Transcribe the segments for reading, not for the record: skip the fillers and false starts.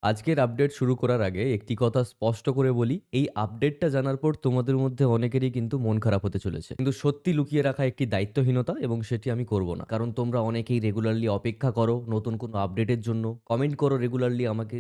আজকের আপডেট শুরু করার আগে একটি কথা স্পষ্ট করে বলি, এই আপডেটটা জানার পর তোমাদের মধ্যে অনেকেরই কিন্তু মন খারাপ হতে চলেছে। কিন্তু সত্যি লুকিয়ে রাখা একটি দায়িত্বহীনতা এবং সেটি আমি করব না। কারণ তোমরা অনেকেই রেগুলারলি অপেক্ষা করো নতুন কোনো আপডেটের জন্য। কমেন্ট করো রেগুলারলি আমাকে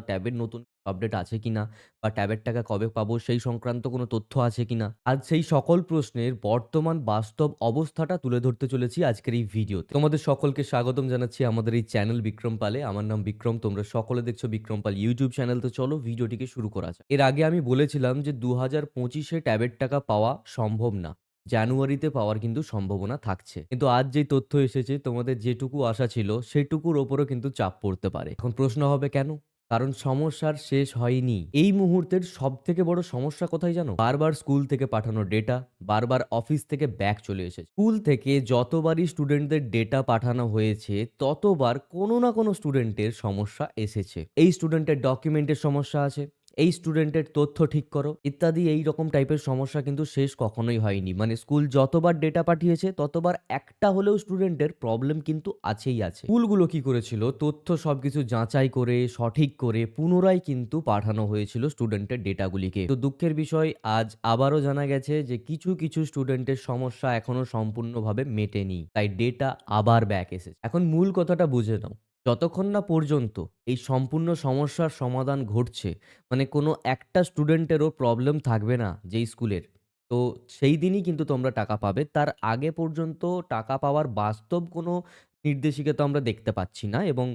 ট্যাবের নতুন আপডেট আছে কিনা বা ট্যাবের টাকা কবে পাবো সেই সংক্রান্ত কোনো তথ্য আছে কিনা। আজ সেই সকল প্রশ্নের বর্তমান বাস্তব অবস্থাটা তুলে ধরতে চলেছি আজকের এই ভিডিওতে। তোমাদের সকলকে স্বাগতম জানাচ্ছি আমাদের এই চ্যানেল বিক্রম পালে। আমার নাম বিক্রম। তোমরা সকলে দেখছো বিক্রম পাল ইউটিউব চ্যানেল। তো চলো ভিডিওটিকে শুরু করা যাক। এর আগে আমি বলেছিলাম যে ২০২৫ ট্যাবের টাকা পাওয়া সম্ভব না। জানুয়ারিতে পাওয়ার কিন্তু সম্ভাবনা থাকছে। কিন্তু আজ যেই তথ্য এসেছে তোমাদের যেটুকু আশা ছিল সেটুকুর ওপরও কিন্তু চাপ পড়তে পারে। এখন প্রশ্ন হবে কেন? কারণ সমস্যার শেষ হয়নি। এই মুহূর্তের সবথেকে বড় সমস্যা কোথায় জানো? বারবার স্কুল থেকে পাঠানো ডেটা, বারবার অফিস থেকে ব্যাক চলে এসেছে। স্কুল থেকে যতবারই স্টুডেন্টদের ডেটা পাঠানো হয়েছে, ততবার কোনো না কোনো স্টুডেন্টের সমস্যা এসেছে। এই স্টুডেন্টের ডকুমেন্টের সমস্যা আছে, এই স্টুডেন্টের তথ্য ঠিক করো ইত্যাদি এই রকম টাইপের সমস্যা কিন্তু শেষ কখনোই হয়নি। মানে স্কুল যতবার ডেটা পাঠিয়েছে ততবার একটা হলেও স্টুডেন্টের প্রবলেম কিন্তু আছেই আছে। স্কুলগুলো কি করেছিল? তথ্য সবকিছু যাচাই করে সঠিক করে পুনরায় কিন্তু পাঠানো হয়েছিল স্টুডেন্টের ডেটাগুলিকে। তো দুঃখের বিষয় আজ আবারও জানা গেছে যে কিছু কিছু স্টুডেন্টের সমস্যা এখনো সম্পূর্ণভাবে মেটেনি, তাই ডেটা আবার ব্যাক এসেছে। এখন মূল কথাটা বুঝে নাও, যতক্ষণ না পর্যন্ত এই সম্পূর্ণ সমস্যার সমাধান ঘটছে, মানে কোনো একটা স্টুডেন্টেরও প্রবলেম থাকবে না যেই স্কুলের, তো সেই দিনই কিন্তু তোমরা টাকা পাবে। তার আগে পর্যন্ত টাকা পাওয়ার বাস্তব কোনো নির্দেশিকা তো আমরা দেখতে পাচ্ছি না এবং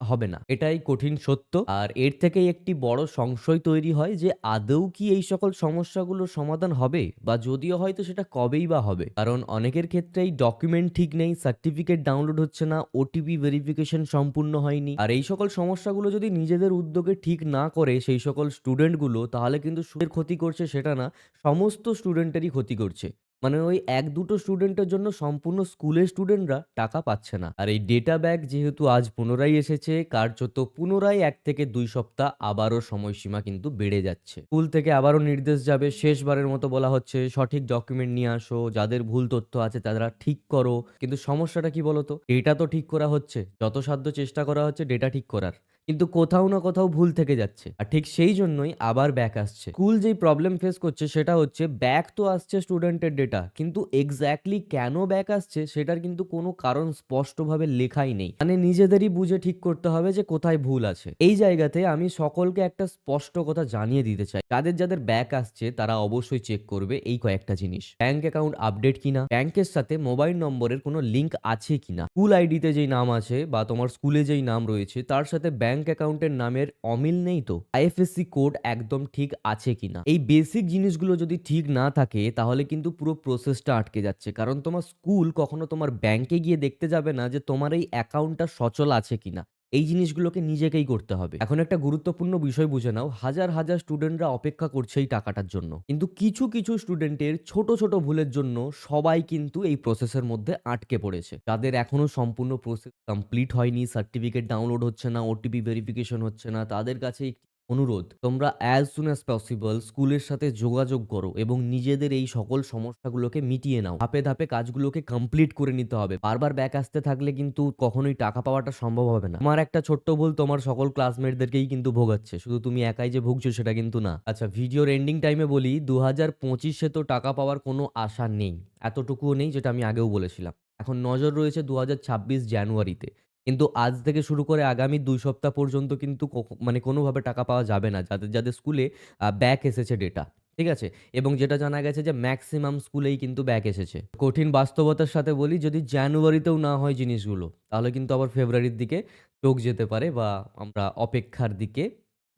হবে না। এটাই কঠিন সত্য। আর এর থেকেই একটি বড় সংশয় তৈরি হয় যে আদৌ কি এই সকল সমস্যাগুলোর সমাধান হবে? বা যদিও হয়তো সেটা কবেই বা হবে? কারণ অনেকের ক্ষেত্রেই ডকুমেন্ট ঠিক নেই, সার্টিফিকেট ডাউনলোড হচ্ছে না, ওটিপি ভেরিফিকেশন সম্পূর্ণ হয়নি। আর এই সকল সমস্যাগুলো যদি নিজেদের উদ্যোগে ঠিক না করে সেই সকল স্টুডেন্টগুলো, তাহলে কিন্তু শুধু ক্ষতি করছে সেটা না, সমস্ত স্টুডেন্টেরই ক্ষতি করছে। মানে ওই ১-২ টো স্টুডেন্টের জন্য সম্পূর্ণ স্কুলের স্টুডেন্টরা টাকা পাচ্ছে না। আর এই ডেটা ব্যাক যেহেতু আজ পুনরায় এসেছে, কার্যত পুনরায় ১ থেকে ২ সপ্তাহ আবারও সময়সীমা কিন্তু বেড়ে যাচ্ছে। স্কুল থেকে আবারও নির্দেশ যাবে, শেষবারের মতো বলা হচ্ছে সঠিক ডকুমেন্ট নিয়ে আসো, যাদের ভুল তথ্য আছে তারা ঠিক করো। কিন্তু সমস্যাটা কি বলতো? ডেটা তো ঠিক করা হচ্ছে, যথাসাধ্য চেষ্টা করা হচ্ছে ডেটা ঠিক করার। কিন্তু কোথাও না কোথাও ভুল থেকে যাচ্ছে। আর ঠিক সেই জন্যই আবার ব্যাক আসছে। স্কুল যেই প্রবলেম ফেস করছে সেটা হচ্ছে ব্যাক তো আসছে স্টুডেন্টের ডেটা, কিন্তু এক্সাক্টলি কেন ব্যাক আসছে সেটার কিন্তু কোনো কারণ স্পষ্টভাবে লেখাই নেই। মানে নিজেদেরই বুঝে ঠিক করতে হবে যে কোথায় ভুল আছে। এই জায়গাতে আমি সকলকে একটা স্পষ্ট কথা জানিয়ে দিতে চাই। যাদের যাদের ব্যাক আসছে তারা অবশ্যই চেক করবে এই কয়েকটা জিনিস: ব্যাংক অ্যাকাউন্ট আপডেট কিনা, ব্যাংকের সাথে মোবাইল নম্বরের কোনো লিঙ্ক আছে কিনা, স্কুল আইডিতে যেই নাম আছে বা তোমার স্কুলে যেই নাম রয়েছে তার সাথে ব্যাংক অ্যাকাউন্টের নামের অমিল নেই তো, আইএফএসসি কোড একদম ঠিক আছে কিনা। এই বেসিক জিনিসগুলো যদি ঠিক না থাকে তাহলে কিন্তু পুরো প্রসেসটা আটকে যাচ্ছে। কারণ তোমার স্কুল কখনো তোমার ব্যাংকে গিয়ে দেখতে যাবে না যে তোমার এই অ্যাকাউন্টটা সচল আছে কিনা। এই জিনিসগুলোকে নিজেকেই করতে হবে। এখন একটা গুরুত্বপূর্ণ বিষয় বুঝে নাও, হাজার হাজার স্টুডেন্টরা অপেক্ষা করছে এই টাকাটার জন্য, কিন্তু কিছু কিছু স্টুডেন্টের ছোট ছোট ভুলের জন্য সবাই কিন্তু এই প্রসেসের মধ্যে আটকে পড়েছে। যাদের এখনো সম্পূর্ণ প্রসেস কমপ্লিট হয়নি, সার্টিফিকেট ডাউনলোড হচ্ছে না, ওটিপি ভেরিফিকেশন হচ্ছে না, তাদের কাছে একটি অনুরোধ, তোমরা অ্যাজ সুন অ্যাজ পসিবল স্কুলের সাথে যোগাযোগ করো এবং নিজেদের এই সকল সমস্যাগুলোকে মিটিয়ে নাও। ধাপে ধাপে কাজগুলোকে কমপ্লিট করে নিতে হবে। বারবার ব্যাক আসতে থাকলে কিন্তু কখনোই টাকা পাওয়াটা সম্ভব হবে না। তোমার একটা ছোট্ট ভুল তোমার সকল ক্লাসমেটদেরকেই কিন্তু ভোগাচ্ছে, শুধু তুমি একাই যে ভুগছো সেটা কিন্তু না। আচ্ছা, ভিডিওর এন্ডিং টাইমে বলি, ২০২৫-এ তো টাকা পাওয়ার কোনো আশা নেই, এতটুকুও নেই, যেটা আমি আগেও বলেছিলাম। এখন নজর রয়েছে ২০২৬ জানুয়ারিতে। কিন্তু আজ থেকে শুরু করে আগামী ২ সপ্তাহ পর্যন্ত কিন্তু মানে কোনোভাবে টাকা পাওয়া যাবে না যাদের যাদের স্কুলে ব্যাক এসেছে ডেটা। ঠিক আছে? এবং যেটা জানা গেছে যে মেক্সিমাম স্কুলেই কিন্তু ব্যাক এসেছে। কঠিন বাস্তবতার সাথে বলি, যদি জানুয়ারিতেও না হয় জিনিসগুলো, তাহলে কিন্তু আবার ফেব্রুয়ারির দিকে চোখ যেতে পারে বা আমরা অপেক্ষার দিকে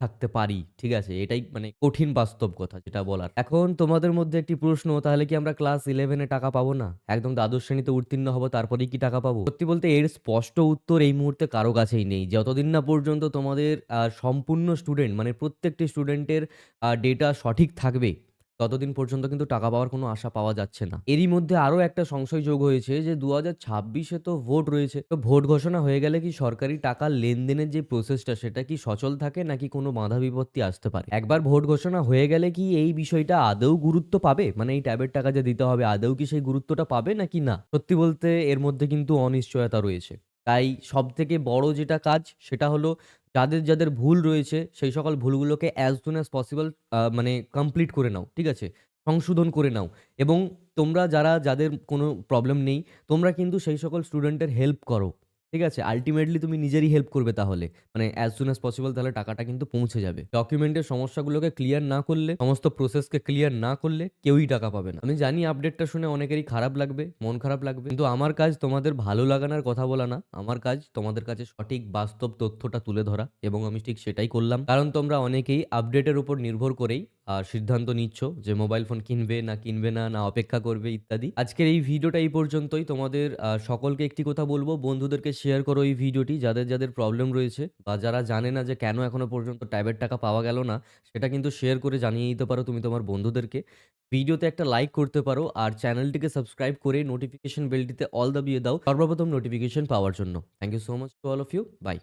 থাকতে পারি। ঠিক আছে? এটাই মানে কঠিন বাস্তব কথা যেটা বলার। এখন তোমাদের মধ্যে একটি প্রশ্ন, তাহলে কি আমরা ক্লাস 11 এ টাকা পাবো না? একদম দ্বাদশ শ্রেণীতে উত্তীর্ণ হব তারপরেই কি টাকা পাবো? সত্যি বলতে এর স্পষ্ট উত্তর এই মুহূর্তে কারো কাছেই নেই। যতদিন না পর্যন্ত তোমাদের সম্পূর্ণ স্টুডেন্ট, মানে প্রত্যেকটি স্টুডেন্টের ডেটা সঠিক থাকবে, ততদিন পর্যন্ত কিন্তু টাকা পাওয়ার কোনো আশা পাওয়া যাচ্ছে না। এরই মধ্যে আরো একটা সংশয় যোগ হয়েছে যে ২০২৬-এ তো ভোট রয়েছে। তো ভোট ঘোষণা হয়ে গেলে কি সরকারি টাকা লেনদেনের যে প্রসেসটা সেটা কি সচল থাকে নাকি কোনো বাধা বিপত্তি আসতে পারে? একবার ভোট ঘোষণা হয়ে গেলে কি এই বিষয়টা আদৌ গুরুত্ব পাবে? মানে এই ট্যাবের টাকা যে দিতে হবে আদৌ কি সেই গুরুত্বটা পাবে নাকি না? সত্যি বলতে এর মধ্যে কিন্তু অনিশ্চয়তা রয়েছে। তাই সবথেকে বড় যেটা কাজ সেটা হলো যাদের ভুল রয়েছে সেই সকল ভুলগুলোকে as soon as possible মানে কমপ্লিট করে নাও। ঠিক আছে? সংশোধন করে নাও এবং তোমরা যাদের কোনো প্রবলেম নেই, তোমরা কিন্তু সেই সকল স্টুডেন্টের হেল্প করো। ঠিক আছে? আল্টিমেটলি তুমি নিজেরই হেল্প করবে তাহলে। মানে as soon as possible তাহলে টাকাটা কিন্তু পৌঁছে যাবে। ডকুমেন্টের সমস্যাগুলোকে ক্লিয়ার না করলে, সমস্ত প্রসেসকে ক্লিয়ার না করলে কেউই টাকা পাবে না। আমি জানি আপডেটটা শুনে অনেকেরই খারাপ লাগবে, মন খারাপ লাগবে। কিন্তু আমার কাজ তোমাদের ভালো লাগানোর কথা বলা না। আমার কাজ তোমাদের কাছে সঠিক বাস্তব তথ্যটা তুলে ধরা এবং আমি ঠিক সেটাই করলাম। কারণ তোমরা অনেকেই আপডেটের উপর নির্ভর করেই সিদ্ধান্ত নিচ্ছ যে মোবাইল ফোন কিনবে না কিনবে না, না অপেক্ষা করবে ইত্যাদি। আজকের এই ভিডিওটা এই পর্যন্তই। তোমাদের সকলকে একটি কথা বলবো, বন্ধুদেরকে শেয়ার করো এই ভিডিওটি যাদের প্রবলেম রয়েছে বা যারা জানে না যে কেন এখনো পর্যন্ত ট্যাবের টাকা পাওয়া গেল না, সেটা কিন্তু শেয়ার করে জানিয়ে দিতে পারো তুমি তোমার বন্ধুদেরকে। ভিডিওতে একটা লাইক করতে পারো আর চ্যানেলটিকে সাবস্ক্রাইব করে নোটিফিকেশন বেলটিতে অল দাবিয়ে দাও সর্বপ্রথম নোটিফিকেশন পাওয়ার জন্য। Thank you so much to all of you. By.